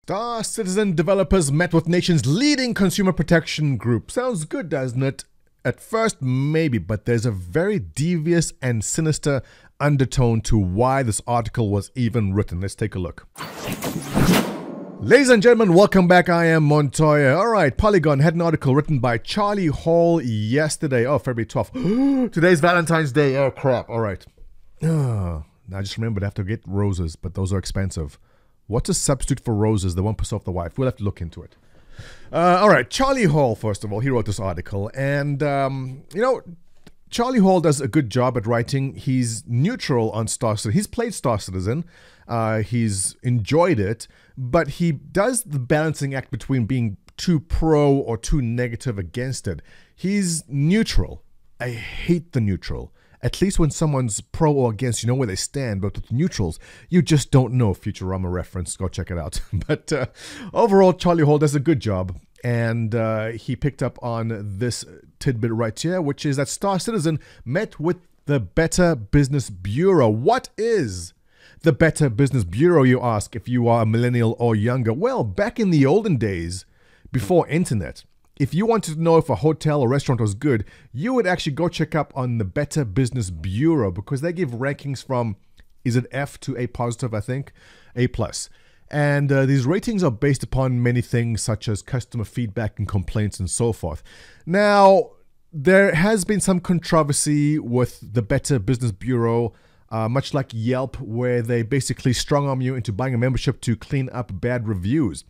Star Citizen developers met with nation's leading consumer protection group. Sounds good, doesn't it? At first, maybe, but there's a very devious and sinister undertone to why this article was even written. Let's take a look. Ladies and gentlemen, welcome back. I am Montoya. All right, Polygon had an article written by Charlie Hall yesterday. Oh, February 12th. Today's Valentine's Day. Oh, crap. All right. I just remembered I have to get roses, but those are expensive. What's a substitute for roses that won't piss off the wife? We'll have to look into it. All right, Charlie Hall, first of all, he wrote this article. And, Charlie Hall does a good job at writing. He's neutral on Star Citizen. He's played Star Citizen. He's enjoyed it. But he does the balancing act between being too pro or too negative against it. He's neutral. I hate the neutral. At least when someone's pro or against, you know where they stand. But with neutrals, you just don't know. Futurama reference. Go check it out. But overall, Charlie Hall does a good job. And he picked up on this tidbit right here, which is that Star Citizen met with the Better Business Bureau. What is the Better Business Bureau, you ask, if you are a millennial or younger? Well, back in the olden days, before internet, if you wanted to know if a hotel or restaurant was good, you would actually go check up on the Better Business Bureau because they give rankings from, is it F to A positive, I think, A+. And these ratings are based upon many things such as customer feedback and complaints and so forth. Now, there has been some controversy with the Better Business Bureau, much like Yelp, where they basically strong-arm you into buying a membership to clean up bad reviews.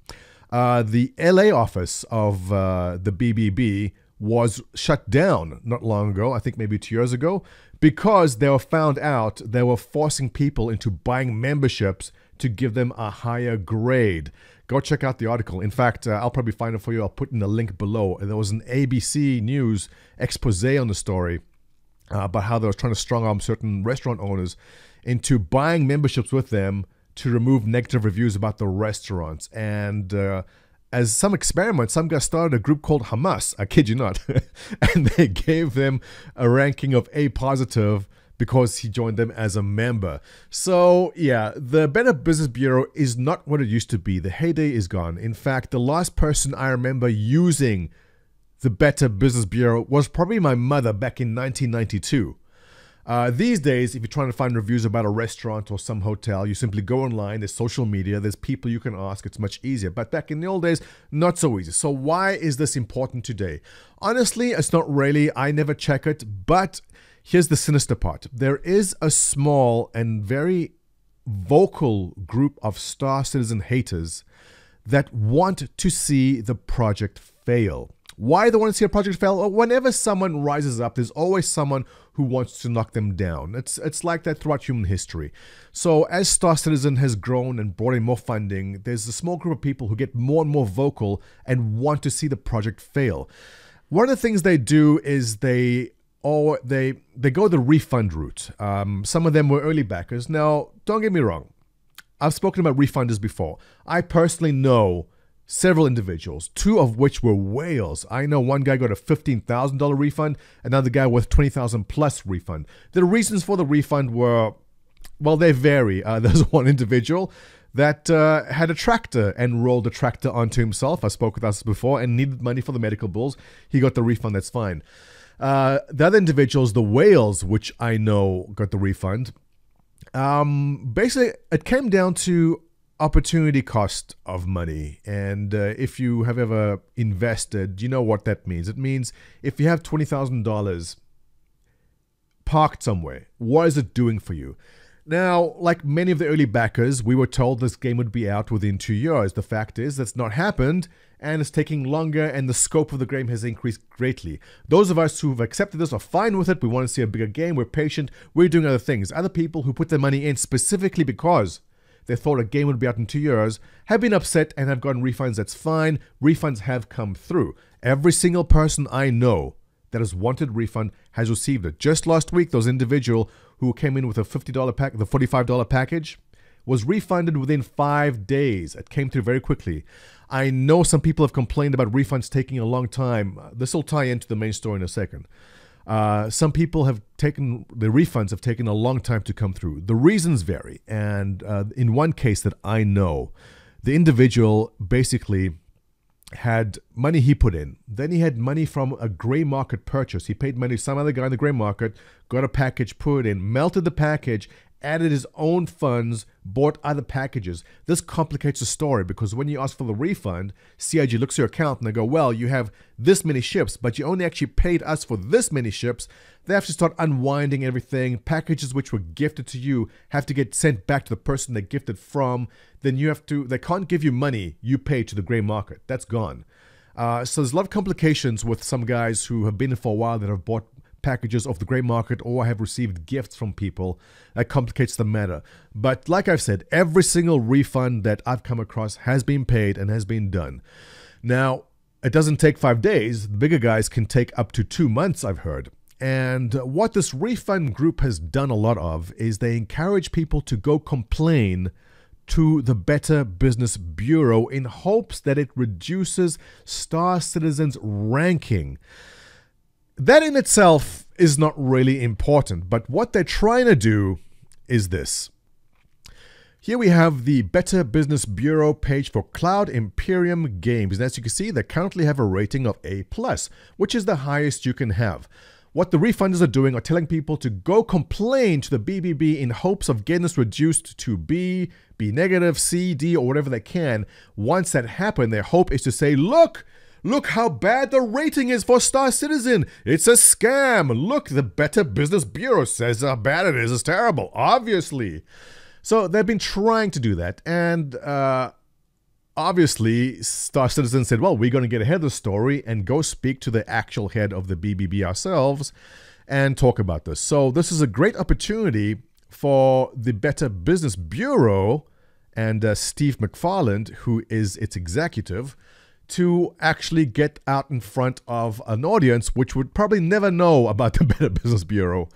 The LA office of the BBB was shut down not long ago, I think maybe 2 years ago, because they were found out they were forcing people into buying memberships to give them a higher grade. Go check out the article. In fact, I'll probably find it for you. I'll put in the link below. There was an ABC News expose on the story about how they were trying to strong-arm certain restaurant owners into buying memberships with them to remove negative reviews about the restaurants. And as some experiment, some guys started a group called Hamas, I kid you not, and they gave them a ranking of A positive because he joined them as a member. So yeah, the Better Business Bureau is not what it used to be. The heyday is gone. In fact, the last person I remember using the Better Business Bureau was probably my mother back in 1992. These days, if you're trying to find reviews about a restaurant or some hotel, you simply go online, there's social media, there's people you can ask, it's much easier. But back in the old days, not so easy. So why is this important today? Honestly, it's not really. I never check it, but here's the sinister part. There is a small and very vocal group of Star Citizen haters that want to see the project fail. Why they want to see a project fail? Well, whenever someone rises up, there's always someone who wants to knock them down. It's like that throughout human history. So as Star Citizen has grown and brought in more funding, there's a small group of people who get more and more vocal and want to see the project fail. One of the things they do is they go the refund route. Some of them were early backers. Now, don't get me wrong. I've spoken about refunders before. I personally know several individuals, two of which were whales. I know one guy got a $15,000 refund, another guy with $20,000 plus refund. The reasons for the refund were, well, they vary. There's one individual that had a tractor and rolled the tractor onto himself. I spoke with us before and needed money for the medical bills. He got the refund, that's fine. The other individuals, the whales, which I know got the refund, basically it came down to opportunity cost of money. And if you have ever invested, you know what that means. It means if you have $20,000 parked somewhere, what is it doing for you? Now, like many of the early backers, we were told this game would be out within 2 years. The fact is that's not happened, and it's taking longer, and the scope of the game has increased greatly. Those of us who've accepted this are fine with it. We want to see a bigger game. We're patient. We're doing other things. Other people who put their money in specifically because they thought a game would be out in 2 years, have been upset and have gotten refunds. That's fine. Refunds have come through. Every single person I know that has wanted refund has received it. Just last week, those individual who came in with a $50 pack, the $45 package, was refunded within 5 days. It came through very quickly. I know some people have complained about refunds taking a long time. This will tie into the main story in a second. Some people have taken, the refunds have taken a long time to come through. The reasons vary. And in one case that I know, the individual basically had money he put in. Then he had money from a gray market purchase. He paid money to some other guy in the gray market, got a package, put it in, melted the package, added his own funds, bought other packages. This complicates the story because when you ask for the refund, CIG looks at your account and they go, well, you have this many ships, but you only actually paid us for this many ships. They have to start unwinding everything. Packages which were gifted to you have to get sent back to the person they gifted from. Then they can't give you money you paid to the gray market. That's gone. So there's a lot of complications with some guys who have been in for a while that have bought packages off the gray market or have received gifts from people. That complicates the matter. But like I've said, every single refund that I've come across has been paid and has been done. Now, it doesn't take 5 days. The bigger guys can take up to 2 months, I've heard. And what this refund group has done a lot of is they encourage people to go complain to the Better Business Bureau in hopes that it reduces Star Citizen's ranking. That in itself is not really important, but what they're trying to do is this. Here we have the Better Business Bureau page for Cloud Imperium games. And as you can see, they currently have a rating of A+, which is the highest you can have. What the refunders are doing are telling people to go complain to the BBB in hopes of getting this reduced to B, B negative, C, D, or whatever they can. Once that happens, their hope is to say, look how bad the rating is for Star Citizen. It's a scam. Look, the Better Business Bureau says how bad it is. It's terrible, obviously. So they've been trying to do that. And obviously, Star Citizen said, well, we're going to get ahead of the story and go speak to the actual head of the BBB ourselves and talk about this. So this is a great opportunity for the Better Business Bureau and Steve McFarland, who is its executive, to actually get out in front of an audience which would probably never know about the Better Business Bureau.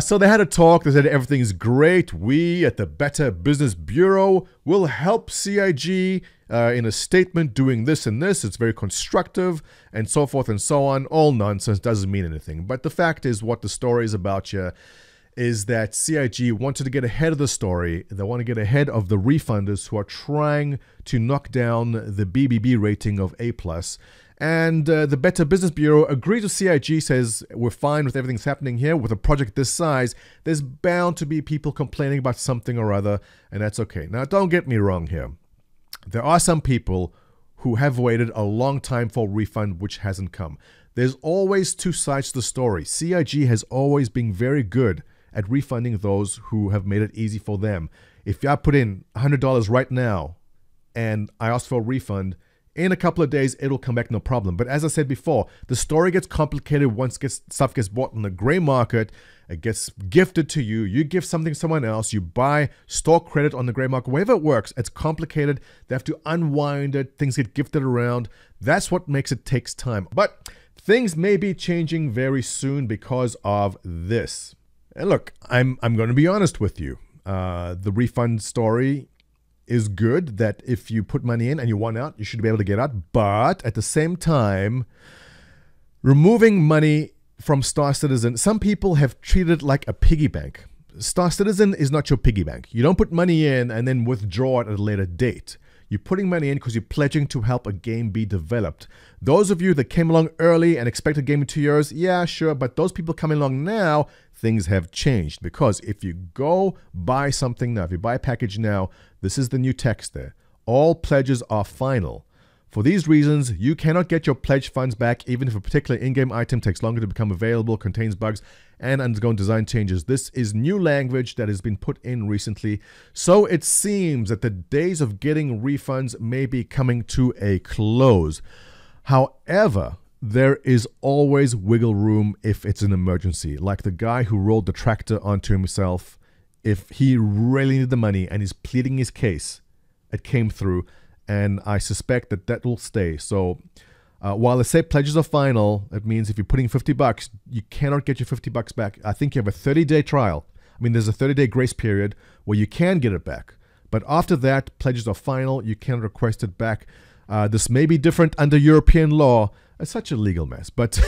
So they had a talk. They said everything is great. We at the Better Business Bureau will help CIG in a statement doing this and this. It's very constructive and so forth and so on. All nonsense, doesn't mean anything. But the fact is what the story is about here is that CIG wanted to get ahead of the story. They want to get ahead of the refunders who are trying to knock down the BBB rating of A+. And the Better Business Bureau agrees with CIG, says we're fine with everything that's happening here. With a project this size, there's bound to be people complaining about something or other, and that's okay. Now, don't get me wrong here. There are some people who have waited a long time for a refund which hasn't come. There's always two sides to the story. CIG has always been very good at refunding those who have made it easy for them. If I put in $100 right now and I ask for a refund, in a couple of days, it'll come back no problem. But as I said before, the story gets complicated once stuff gets bought in the gray market. It gets gifted to you. You give something to someone else. You buy store credit on the gray market. Wherever it works, it's complicated. They have to unwind it. Things get gifted around. That's what makes it takes time. But things may be changing very soon because of this. And look, I'm going to be honest with you. The refund story is good, that if you put money in and you want out, you should be able to get out. But at the same time, removing money from Star Citizen, some people have treated it like a piggy bank. Star Citizen is not your piggy bank. You don't put money in and then withdraw it at a later date. You're putting money in because you're pledging to help a game be developed. Those of you that came along early and expect a game in 2 years, yeah, sure. But those people coming along now, things have changed. Because if you go buy something now, if you buy a package now, this is the new text there. All pledges are final. For these reasons, you cannot get your pledge funds back even if a particular in-game item takes longer to become available, contains bugs, and undergoing design changes. This is new language that has been put in recently. So it seems that the days of getting refunds may be coming to a close. However, there is always wiggle room if it's an emergency. Like the guy who rolled the tractor onto himself. If he really needed the money and he's pleading his case, it came through. And I suspect that that will stay. So while they say pledges are final, it means if you're putting $50, you cannot get your $50 back. I think you have a 30-day trial. I mean, there's a 30-day grace period where you can get it back. But after that, pledges are final. You can request it back. This may be different under European law. It's such a legal mess. But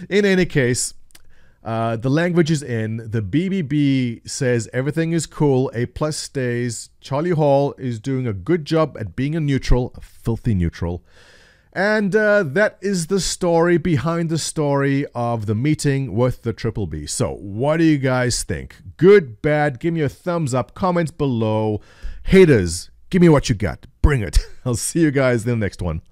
in any case, The language is in. The BBB says everything is cool. A plus stays. Charlie Hall is doing a good job at being a neutral, a filthy neutral. And that is the story behind the story of the meeting with the Triple B. So what do you guys think? Good, bad? Give me a thumbs up. Comments below. Haters, give me what you got. Bring it. I'll see you guys in the next one.